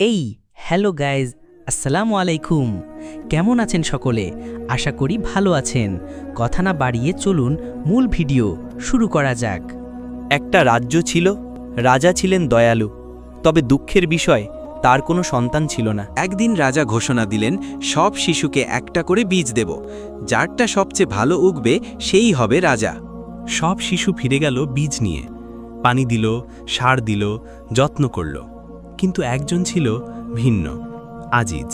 এই hello guys, আসসালামু আলাইকুম। কেমন আছেন সকলে? আশা করি ভালো আছেন। কথা না বাড়িয়ে চলুন মূল ভিডিও শুরু করা যাক। একটা রাজ্য ছিল, রাজা ছিলেন দয়ালু, তবে দুঃখের বিষয় তার কোনো সন্তান ছিল না। একদিন রাজা ঘোষণা দিলেন, সব শিশুকে একটা করে বীজ দেব, যারটা সবচেয়ে ভালো উগবে সেই হবে রাজা। সব শিশু ফিরে গেল বীজ নিয়ে, পানি দিল, সার দিল, যত্ন করল, কিন্তু একজন ছিল ভিন্ন, আজিজ।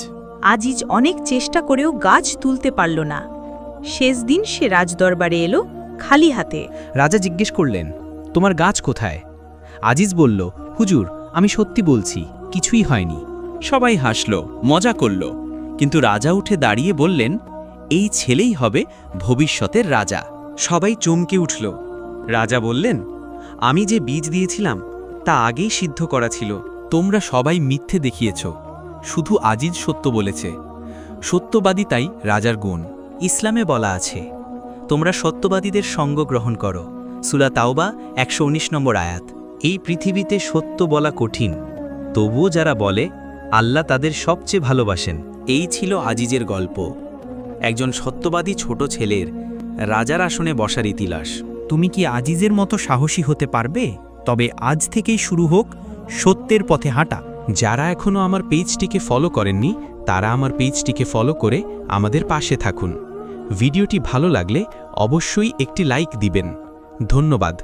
আজিজ অনেক চেষ্টা করেও গাছ তুলতে পারল না। শেষ দিন সে রাজদরবারে এলো খালি হাতে। রাজা জিজ্ঞেস করলেন, তোমার গাছ কোথায়? আজিজ বলল, হুজুর, আমি সত্যি বলছি, কিছুই হয়নি। সবাই হাসল, মজা করল, কিন্তু রাজা উঠে দাঁড়িয়ে বললেন, এই ছেলেই হবে ভবিষ্যতের রাজা। সবাই চমকে উঠল। রাজা বললেন, আমি যে বীজ দিয়েছিলাম তা আগেই সিদ্ধ করা ছিল। তোমরা সবাই মিথ্যে দেখিয়েছ, শুধু আজিজ সত্য বলেছে। সত্যবাদিতাই রাজার গুণ। ইসলামে বলা আছে, তোমরা সত্যবাদীদের সঙ্গ গ্রহণ করো। সূরা তাওবা 119 নম্বর আয়াত। এই পৃথিবীতে সত্য বলা কঠিন, তবুও যারা বলে আল্লাহ তাদের সবচেয়ে ভালোবাসেন। এই ছিল আজিজের গল্প, একজন সত্যবাদী ছোট ছেলের রাজার আসনে বসার ইতিহাস। তুমি কি আজিজের মতো সাহসী হতে পারবে? তবে আজ থেকেই শুরু হোক সত্যের পথে হাঁটা। যারা এখনও আমার পেজটিকে ফলো করেননি, তারা আমার পেজটিকে ফলো করে আমাদের পাশে থাকুন। ভিডিওটি ভালো লাগলে অবশ্যই একটি লাইক দিবেন। ধন্যবাদ।